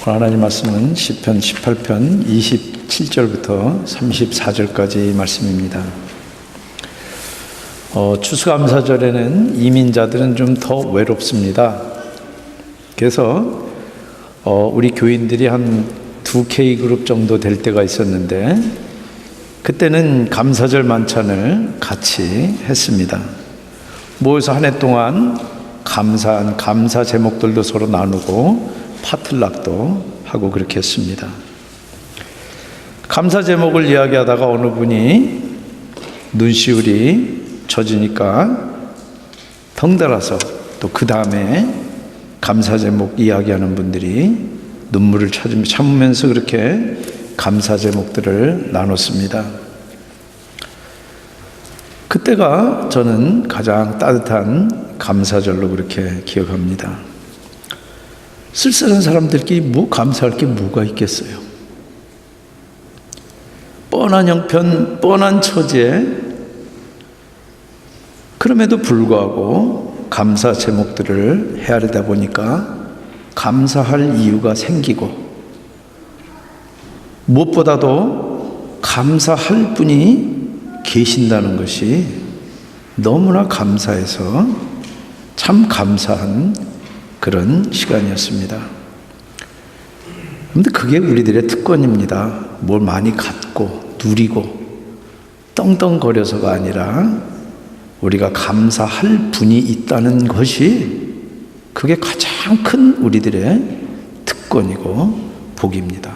하나님 말씀은 시편 18편 27절부터 34절까지 말씀입니다. 추수감사절에는 이민자들은 좀 더 외롭습니다. 그래서 우리 교인들이 한 2K그룹 정도 될 때가 있었는데 그때는 감사절 만찬을 같이 했습니다. 모여서 한 해 동안 감사한 감사 제목들도 서로 나누고 파틀락도 하고 그렇게 했습니다. 감사 제목을 이야기하다가 어느 분이 눈시울이 젖으니까 덩달아서 또 그 다음에 감사 제목 이야기하는 분들이 눈물을 참으면서 그렇게 감사 제목들을 나눴습니다. 그때가 저는 가장 따뜻한 감사절로 그렇게 기억합니다. 쓸쓸한 사람들끼리 뭐 감사할 게 뭐가 있겠어요? 뻔한 형편, 뻔한 처지에 그럼에도 불구하고 감사 제목들을 헤아리다 보니까 감사할 이유가 생기고 무엇보다도 감사할 분이 계신다는 것이 너무나 감사해서 참 감사한 그런 시간이었습니다. 그런데 그게 우리들의 특권입니다. 뭘 많이 갖고 누리고 떵떵거려서가 아니라 우리가 감사할 분이 있다는 것이 그게 가장 큰 우리들의 특권이고 복입니다.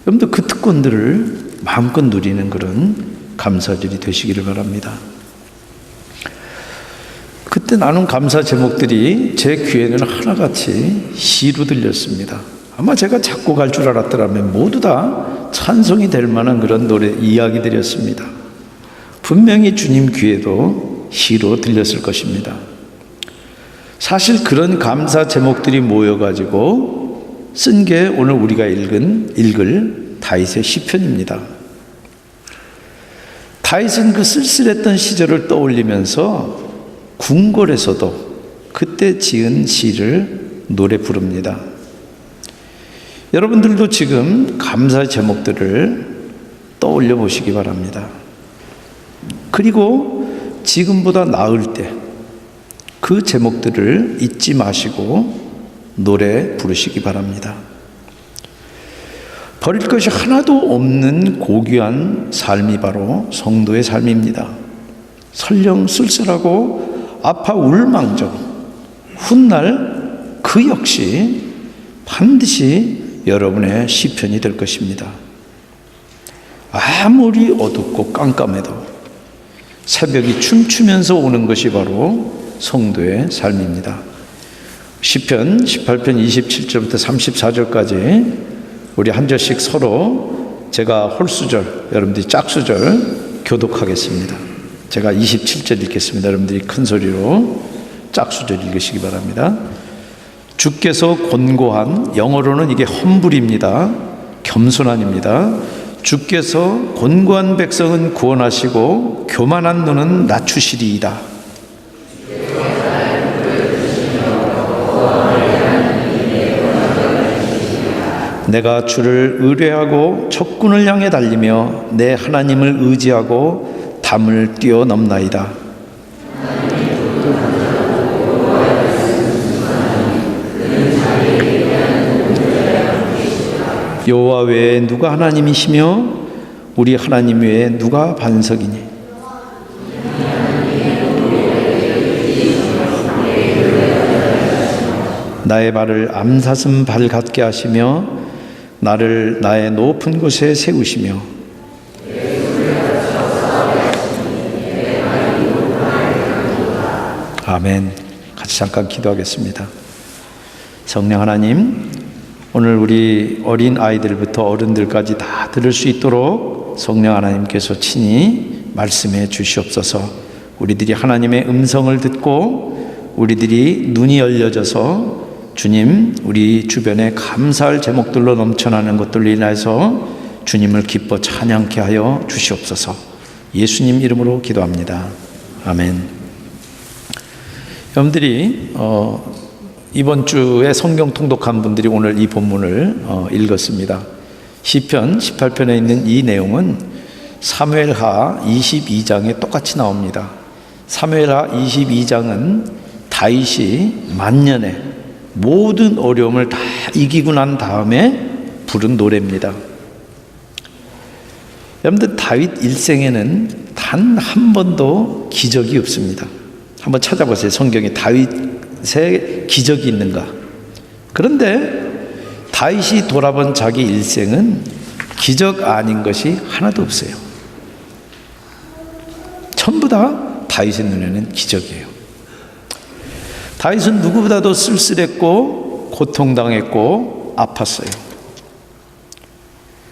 여러분들 그 특권들을 마음껏 누리는 그런 감사절이 되시기를 바랍니다. 그때 나눈 감사 제목들이 제 귀에는 하나같이 시로 들렸습니다. 아마 제가 작곡할 줄 알았더라면 모두 다 찬송이 될 만한 그런 노래 이야기들이었습니다. 분명히 주님 귀에도 시로 들렸을 것입니다. 사실 그런 감사 제목들이 모여가지고 쓴 게 오늘 우리가 읽을 다윗의 시편입니다. 다윗은 그 쓸쓸했던 시절을 떠올리면서 궁궐에서도 그때 지은 시를 노래 부릅니다. 여러분들도 지금 감사 제목들을 떠올려 보시기 바랍니다. 그리고 지금보다 나을 때 그 제목들을 잊지 마시고 노래 부르시기 바랍니다. 버릴 것이 하나도 없는 고귀한 삶이 바로 성도의 삶입니다. 설령 쓸쓸하고 아파 울망정 훗날 그 역시 반드시 여러분의 시편이 될 것입니다. 아무리 어둡고 깜깜해도 새벽이 춤추면서 오는 것이 바로 성도의 삶입니다. 시편 18편 27절부터 34절까지 우리 한 절씩 서로 제가 홀수절, 여러분들이 짝수절 교독하겠습니다. 제가 27절 읽겠습니다. 여러분들이 큰 소리로 짝수절 읽으시기 바랍니다. 주께서 곤고한, 영어로는 이게 험불입니다. 겸손한입니다. 주께서 곤고한 백성은 구원하시고 교만한 눈은 낮추시리이다. 내가 주를 의뢰하고 적군을 향해 달리며 내 하나님을 의지하고 담을 뛰어넘나이다. 여호와 외에 누가 하나님이시며 우리 하나님 외에 누가 반석이니? 나의 발을 암사슴 발 같게 하시며 나를 나의 높은 곳에 세우시며 아멘. 같이 잠깐 기도하겠습니다. 성령 하나님, 오늘 우리 어린 아이들부터 어른들까지 다 들을 수 있도록 성령 하나님께서 친히 말씀해 주시옵소서. 우리들이 하나님의 음성을 듣고 우리들이 눈이 열려져서 주님, 우리 주변에 감사할 제목들로 넘쳐나는 것들로 인해서 주님을 기뻐 찬양케 하여 주시옵소서. 예수님 이름으로 기도합니다. 아멘. 여러분들이 이번 주에 성경 통독한 분들이 오늘 이 본문을 읽었습니다. 시편 18편에 있는 이 내용은 사무엘하 22장에 똑같이 나옵니다. 사무엘하 22장은 다윗이 만년에 모든 어려움을 다 이기고 난 다음에 부른 노래입니다. 여러분들, 다윗 일생에는 단 한 번도 기적이 없습니다. 한번 찾아보세요. 성경에 다윗의 기적이 있는가? 그런데 다윗이 돌아본 자기 일생은 기적 아닌 것이 하나도 없어요. 전부 다 다윗의 눈에는 기적이에요. 다윗은 누구보다도 쓸쓸했고 고통당했고 아팠어요.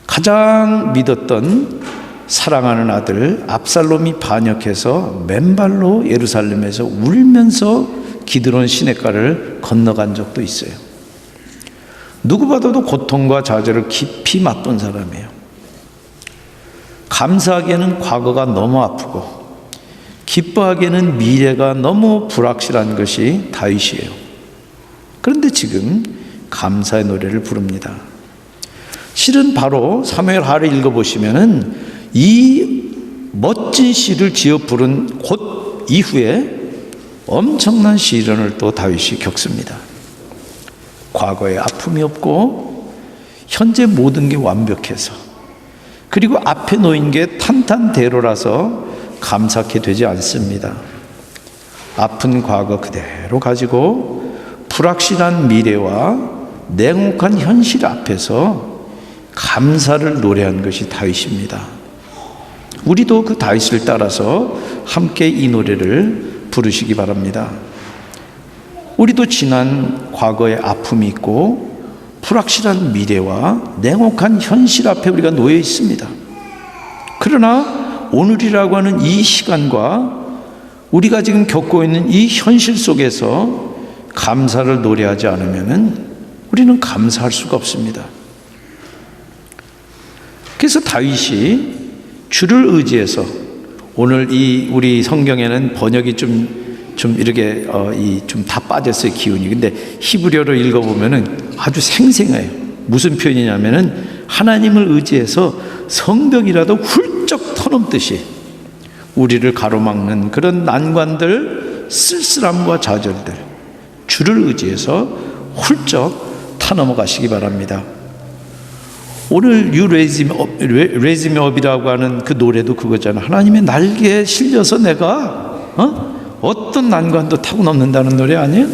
가장 믿었던 사랑하는 아들 압살롬이 반역해서 맨발로 예루살렘에서 울면서 기드론 시냇가를 건너간 적도 있어요. 누구보다도 고통과 좌절을 깊이 맛본 사람이에요. 감사하기에는 과거가 너무 아프고 기뻐하기에는 미래가 너무 불확실한 것이 다윗이에요. 그런데 지금 감사의 노래를 부릅니다. 실은 바로 사무엘하를 읽어보시면은 이 멋진 시를 지어 부른 곧 이후에 엄청난 시련을 또 다윗이 겪습니다. 과거에 아픔이 없고 현재 모든 게 완벽해서, 그리고 앞에 놓인 게 탄탄대로라서 감사케 되지 않습니다. 아픈 과거 그대로 가지고 불확실한 미래와 냉혹한 현실 앞에서 감사를 노래한 것이 다윗입니다. 우리도 그 다윗을 따라서 함께 이 노래를 부르시기 바랍니다. 우리도 지난 과거의 아픔이 있고 불확실한 미래와 냉혹한 현실 앞에 우리가 놓여 있습니다. 그러나 오늘이라고 하는 이 시간과 우리가 지금 겪고 있는 이 현실 속에서 감사를 노래하지 않으면 우리는 감사할 수가 없습니다. 그래서 다윗이 주를 의지해서, 오늘 이 우리 성경에는 번역이 좀 이렇게 좀 다 빠졌어요, 기운이. 근데 히브리어로 읽어보면은 아주 생생해요. 무슨 표현이냐면은 하나님을 의지해서 성벽이라도 훌쩍 터넘듯이 우리를 가로막는 그런 난관들, 쓸쓸함과 좌절들, 주를 의지해서 훌쩍 타넘어 가시기 바랍니다. 오늘 You Raise Me Up이라고 하는 그 노래도 그거잖아. 하나님의 날개에 실려서 내가 어떤 난관도 타고 넘는다는 노래 아니에요?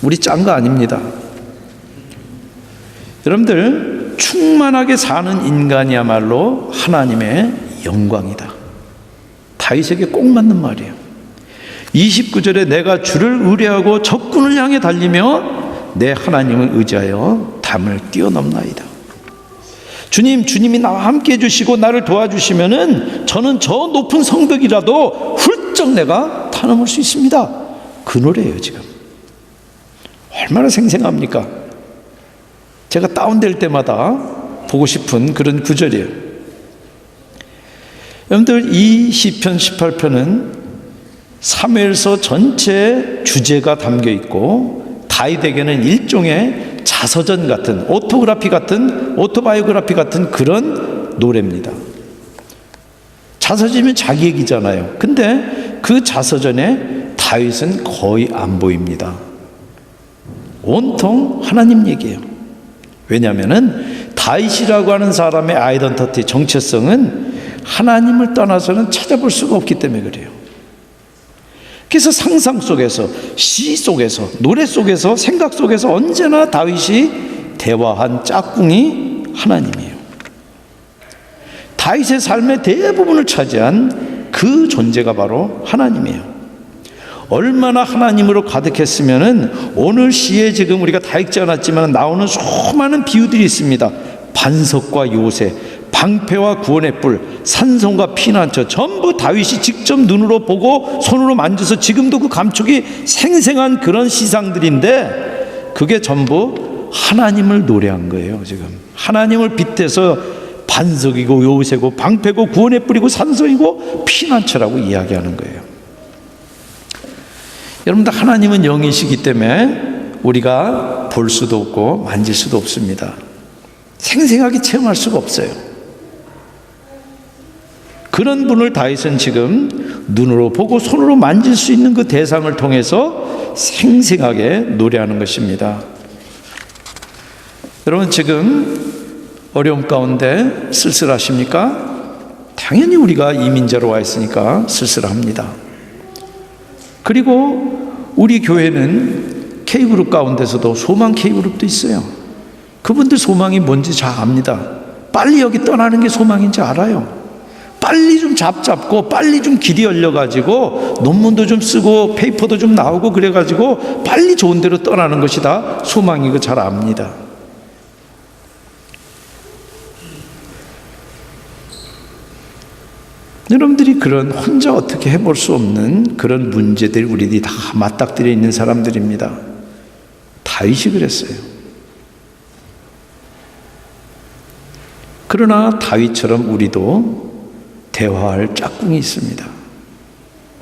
우리 짠 거 아닙니다. 여러분들, 충만하게 사는 인간이야말로 하나님의 영광이다. 다윗에게 꼭 맞는 말이에요. 29절에 내가 주를 의뢰하고 적군을 향해 달리며 내 하나님을 의지하여 담을 뛰어넘나이다. 주님이 나와 함께 해주시고 나를 도와주시면은 저는 저 높은 성벽이라도 훌쩍 내가 타넘을 수 있습니다. 그 노래예요. 지금 얼마나 생생합니까? 제가 다운될 때마다 보고 싶은 그런 구절이에요. 여러분들, 이 시편 18편은 사무엘서 전체 주제가 담겨 있고 다윗에게는 일종의 자서전 같은, 오토바이오그래피 같은 그런 노래입니다. 자서전이면 자기 얘기잖아요. 근데 그 자서전에 다윗은 거의 안 보입니다. 온통 하나님 얘기예요. 왜냐하면 다윗이라고 하는 사람의 아이덴티티, 정체성은 하나님을 떠나서는 찾아볼 수가 없기 때문에 그래요. 그래서 상상 속에서, 시 속에서, 노래 속에서, 생각 속에서 언제나 다윗이 대화한 짝꿍이 하나님이에요. 다윗의 삶의 대부분을 차지한 그 존재가 바로 하나님이에요. 얼마나 하나님으로 가득했으면은 오늘 시에 지금 우리가 다 읽지 않았지만 나오는 수많은 비유들이 있습니다. 반석과 요새, 방패와 구원의 뿔, 산성과 피난처, 전부 다윗이 직접 눈으로 보고 손으로 만져서 지금도 그 감촉이 생생한 그런 시상들인데 그게 전부 하나님을 노래한 거예요. 지금 하나님을 빗대서 반석이고 요새고 방패고 구원의 뿔이고 산성이고 피난처라고 이야기하는 거예요. 여러분들, 하나님은 영이시기 때문에 우리가 볼 수도 없고 만질 수도 없습니다. 생생하게 체험할 수가 없어요. 그런 분을 다윗은 지금 눈으로 보고 손으로 만질 수 있는 그 대상을 통해서 생생하게 노래하는 것입니다. 여러분, 지금 어려움 가운데 쓸쓸하십니까? 당연히 우리가 이민자로 와 있으니까 쓸쓸합니다. 그리고 우리 교회는 K그룹 가운데서도 소망 K그룹도 있어요. 그분들 소망이 뭔지 잘 압니다. 빨리 여기 떠나는 게 소망인지 알아요. 빨리 좀 잡고 빨리 좀 길이 열려가지고 논문도 좀 쓰고 페이퍼도 좀 나오고 그래가지고 빨리 좋은 데로 떠나는 것이 다 소망이고 잘 압니다. 여러분들이 그런 혼자 어떻게 해볼 수 없는 그런 문제들 우리들이 다 맞닥뜨려 있는 사람들입니다. 다윗이 그랬어요. 그러나 다윗처럼 우리도 대화할 짝꿍이 있습니다.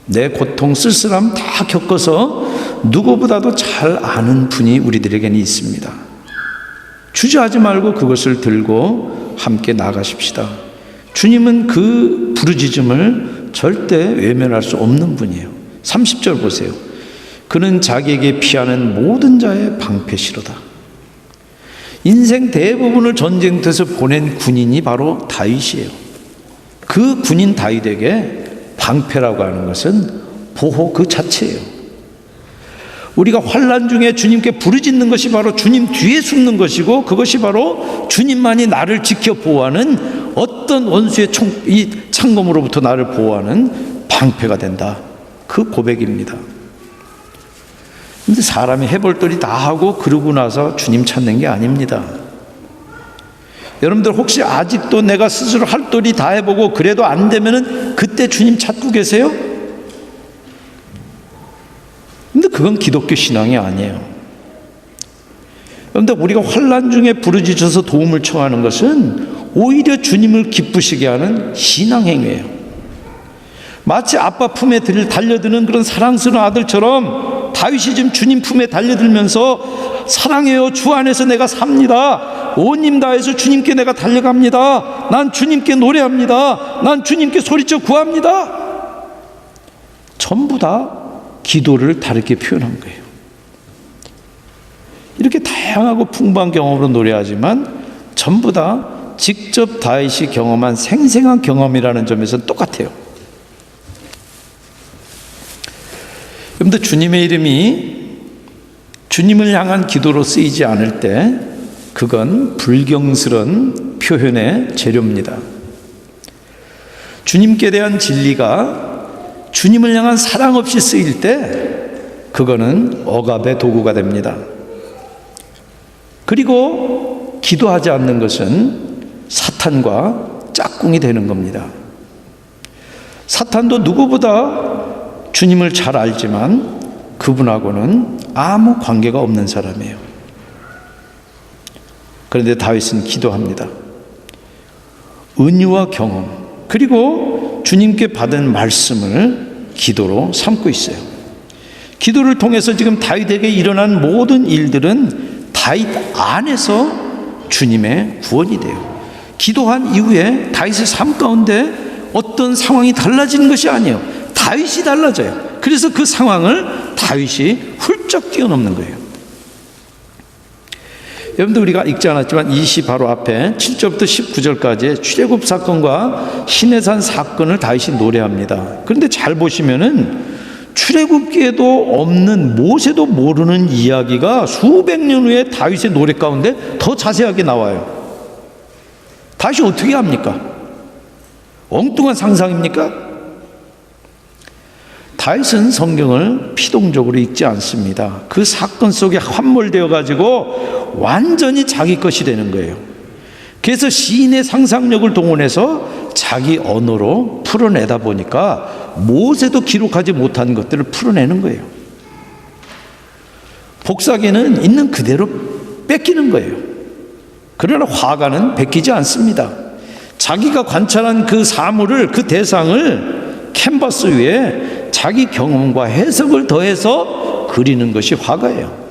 내 고통, 쓸쓸함 다 겪어서 누구보다도 잘 아는 분이 우리들에게는 있습니다. 주저하지 말고 그것을 들고 함께 나가십시다. 주님은 그 부르짖음을 절대 외면할 수 없는 분이에요. 30절 보세요. 그는 자기에게 피하는 모든 자의 방패시로다. 인생 대부분을 전쟁터에서 보낸 군인이 바로 다윗이에요. 그 군인 다윗에게 방패라고 하는 것은 보호 그 자체예요. 우리가 환난 중에 주님께 부르짖는 것이 바로 주님 뒤에 숨는 것이고, 그것이 바로 주님만이 나를 지켜 보호하는 어떤 원수의 이 창검으로부터 나를 보호하는 방패가 된다. 그 고백입니다. 근데 사람이 해볼더리 다 하고 그러고 나서 주님 찾는 게 아닙니다. 여러분들, 혹시 아직도 내가 스스로 할 도리 다 해보고 그래도 안 되면은 그때 주님 찾고 계세요? 근데 그건 기독교 신앙이 아니에요. 그런데 우리가 환난 중에 부르짖어서 도움을 청하는 것은 오히려 주님을 기쁘시게 하는 신앙행위예요. 마치 아빠 품에 달려드는 그런 사랑스러운 아들처럼 다윗이 지금 주님 품에 달려들면서 사랑해요, 주 안에서 내가 삽니다, 온 힘 다해서 주님께 내가 달려갑니다, 난 주님께 노래합니다, 난 주님께 소리쳐 구합니다. 전부 다 기도를 다르게 표현한 거예요. 이렇게 다양하고 풍부한 경험으로 노래하지만 전부 다 직접 다윗이 경험한 생생한 경험이라는 점에서 똑같아요. 여러분들, 주님의 이름이 주님을 향한 기도로 쓰이지 않을 때 그건 불경스러운 표현의 재료입니다. 주님께 대한 진리가 주님을 향한 사랑 없이 쓰일 때 그거는 억압의 도구가 됩니다. 그리고 기도하지 않는 것은 사탄과 짝꿍이 되는 겁니다. 사탄도 누구보다 주님을 잘 알지만 그분하고는 아무 관계가 없는 사람이에요. 그런데 다윗은 기도합니다. 은유와 경험, 그리고 주님께 받은 말씀을 기도로 삼고 있어요. 기도를 통해서 지금 다윗에게 일어난 모든 일들은 다윗 안에서 주님의 구원이 돼요. 기도한 이후에 다윗의 삶 가운데 어떤 상황이 달라지는 것이 아니에요. 다윗이 달라져요. 그래서 그 상황을 다윗이 훌쩍 뛰어넘는 거예요. 여러분들, 우리가 읽지 않았지만 20 바로 앞에 7절부터 19절까지의 출애굽 사건과 시내산 사건을 다윗이 노래합니다. 그런데 잘 보시면은 출애굽기에도 없는, 모세도 모르는 이야기가 수백 년 후에 다윗의 노래 가운데 더 자세하게 나와요. 다윗이 어떻게 합니까? 엉뚱한 상상입니까? 다윗은 성경을 피동적으로 읽지 않습니다. 그 사건 속에 함몰되어 가지고 완전히 자기 것이 되는 거예요. 그래서 시인의 상상력을 동원해서 자기 언어로 풀어내다 보니까 모세도 기록하지 못한 것들을 풀어내는 거예요. 복사기는 있는 그대로 뺏기는 거예요. 그러나 화가는 베끼지 않습니다. 자기가 관찰한 그 사물을, 그 대상을 캔버스 위에 자기 경험과 해석을 더해서 그리는 것이 화가예요.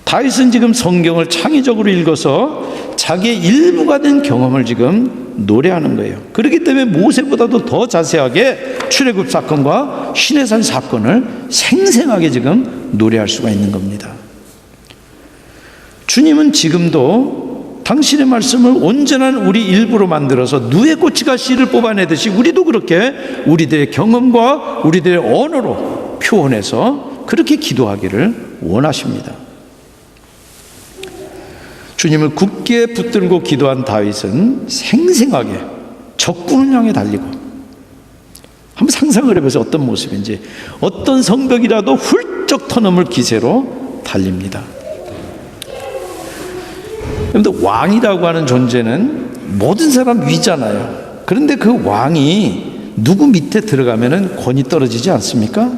다윗은 지금 성경을 창의적으로 읽어서 자기의 일부가 된 경험을 지금 노래하는 거예요. 그렇기 때문에 모세보다도 더 자세하게 출애굽 사건과 시내산 사건을 생생하게 지금 노래할 수가 있는 겁니다. 주님은 지금도 당신의 말씀을 온전한 우리 일부로 만들어서 누에 꼬치가 씨를 뽑아내듯이 우리도 그렇게 우리들의 경험과 우리들의 언어로 표현해서 그렇게 기도하기를 원하십니다. 주님을 굳게 붙들고 기도한 다윗은 생생하게 적군을 향해 달리고, 한번 상상을 해보세요. 어떤 모습인지. 어떤 성벽이라도 훌쩍 터넘을 기세로 달립니다. 여러분들, 왕이라고 하는 존재는 모든 사람 위잖아요. 그런데 그 왕이 누구 밑에 들어가면 권위 떨어지지 않습니까?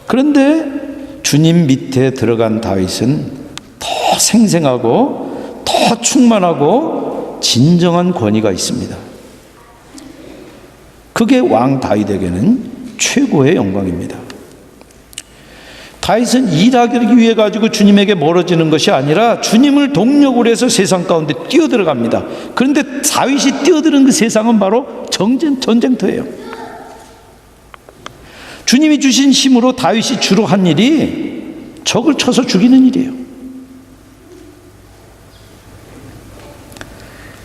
그런데 주님 밑에 들어간 다윗은 더 생생하고 더 충만하고 진정한 권위가 있습니다. 그게 왕 다윗에게는 최고의 영광입니다. 다윗은 일하기 위해 가지고 주님에게 멀어지는 것이 아니라 주님을 동력으로 해서 세상 가운데 뛰어들어갑니다. 그런데 다윗이 뛰어드는 그 세상은 바로 전쟁터예요. 주님이 주신 힘으로 다윗이 주로 한 일이 적을 쳐서 죽이는 일이에요.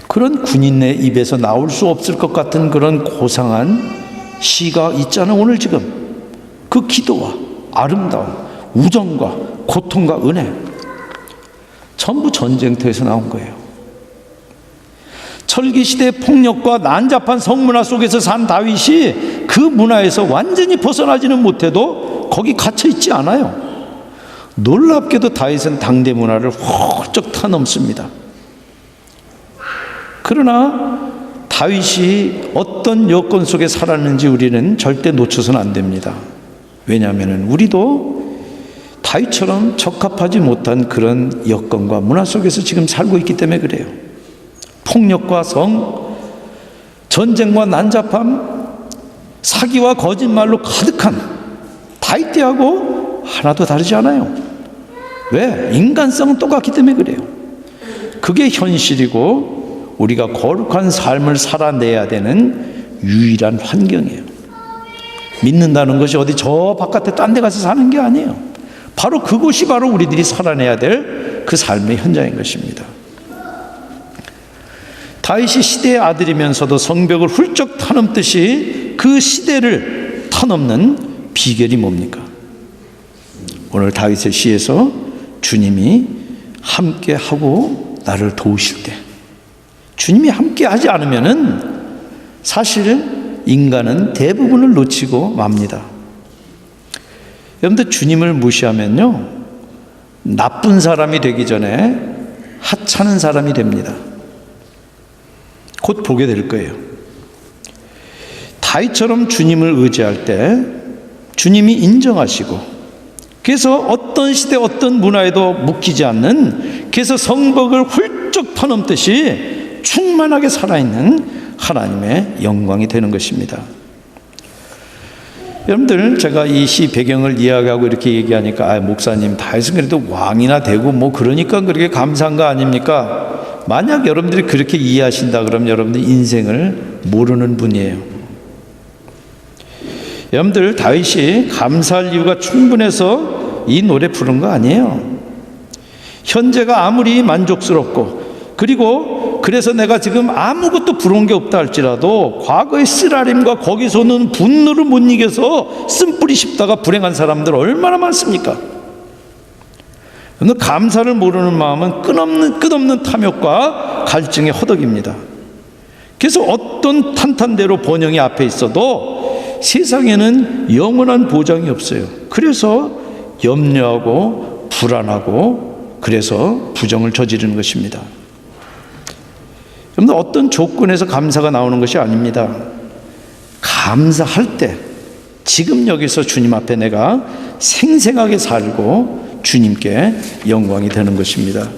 그런 군인의 입에서 나올 수 없을 것 같은 그런 고상한 시가 있잖아요. 오늘 지금 그 기도와 아름다움, 우정과 고통과 은혜, 전부 전쟁터에서 나온 거예요. 철기시대의 폭력과 난잡한 성문화 속에서 산 다윗이 그 문화에서 완전히 벗어나지는 못해도 거기 갇혀 있지 않아요. 놀랍게도 다윗은 당대 문화를 훌쩍 타넘습니다. 그러나 다윗이 어떤 여건 속에 살았는지 우리는 절대 놓쳐서는 안 됩니다. 왜냐하면 우리도 다윗처럼 적합하지 못한 그런 여건과 문화 속에서 지금 살고 있기 때문에 그래요. 폭력과 전쟁과 난잡함, 사기와 거짓말로 가득한 다윗 때하고 하나도 다르지 않아요. 왜? 인간성은 똑같기 때문에 그래요. 그게 현실이고 우리가 거룩한 삶을 살아내야 되는 유일한 환경이에요. 믿는다는 것이 어디 저 바깥에 딴 데 가서 사는 게 아니에요. 바로 그곳이 바로 우리들이 살아내야 될 그 삶의 현장인 것입니다. 다윗이 시대의 아들이면서도 성벽을 훌쩍 타넘듯이 그 시대를 타넘는 비결이 뭡니까? 오늘 다윗의 시에서 주님이 함께하고 나를 도우실 때, 주님이 함께하지 않으면은 사실 인간은 대부분을 놓치고 맙니다. 여러분들, 주님을 무시하면요, 나쁜 사람이 되기 전에 하찮은 사람이 됩니다. 곧 보게 될 거예요. 다윗처럼 주님을 의지할 때 주님이 인정하시고, 그래서 어떤 시대 어떤 문화에도 묶이지 않는, 그래서 성벽을 훌쩍 터넘듯이 충만하게 살아있는 하나님의 영광이 되는 것입니다. 여러분들, 제가 이 시 배경을 이야기하고 이렇게 얘기하니까 목사님, 다윗은 그래도 왕이나 되고 뭐 그러니까 그렇게 감사한 거 아닙니까? 만약 여러분들이 그렇게 이해하신다 그러면 여러분들 인생을 모르는 분이에요. 여러분들, 다윗이 감사할 이유가 충분해서 이 노래 부른 거 아니에요. 현재가 아무리 만족스럽고, 그리고 그래서 내가 지금 아무것도 부러운 게 없다 할지라도 과거의 쓰라림과 거기서는 분노를 못 이겨서 쓴뿌리 씹다가 불행한 사람들 얼마나 많습니까? 감사를 모르는 마음은 끝없는 탐욕과 갈증의 허덕입니다. 그래서 어떤 탄탄대로 번영이 앞에 있어도 세상에는 영원한 보장이 없어요. 그래서 염려하고 불안하고, 그래서 부정을 저지르는 것입니다. 여러분, 어떤 조건에서 감사가 나오는 것이 아닙니다. 감사할 때, 지금 여기서 주님 앞에 내가 생생하게 살고 주님께 영광이 되는 것입니다.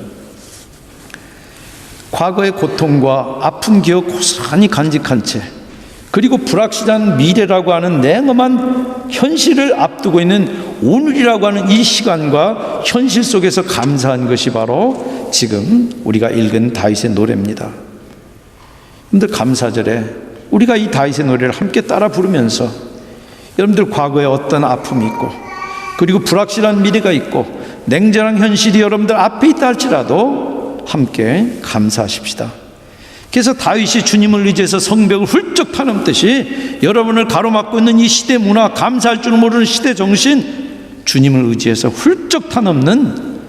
과거의 고통과 아픈 기억 고스란히 간직한 채 그리고 불확실한 미래라고 하는 냉엄한 현실을 앞두고 있는 오늘이라고 하는 이 시간과 현실 속에서 감사한 것이 바로 지금 우리가 읽은 다윗의 노래입니다. 여러분들, 감사절에 우리가 이 다윗의 노래를 함께 따라 부르면서 여러분들 과거에 어떤 아픔이 있고 그리고 불확실한 미래가 있고 냉정한 현실이 여러분들 앞에 있다 할지라도 함께 감사하십시다. 그래서 다윗이 주님을 의지해서 성벽을 훌쩍 타넘듯이 여러분을 가로막고 있는 이 시대 문화, 감사할 줄 모르는 시대 정신, 주님을 의지해서 훌쩍 타넘는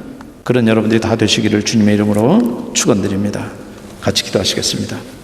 그런 여러분들이 다 되시기를 주님의 이름으로 축원드립니다. 같이 기도하시겠습니다.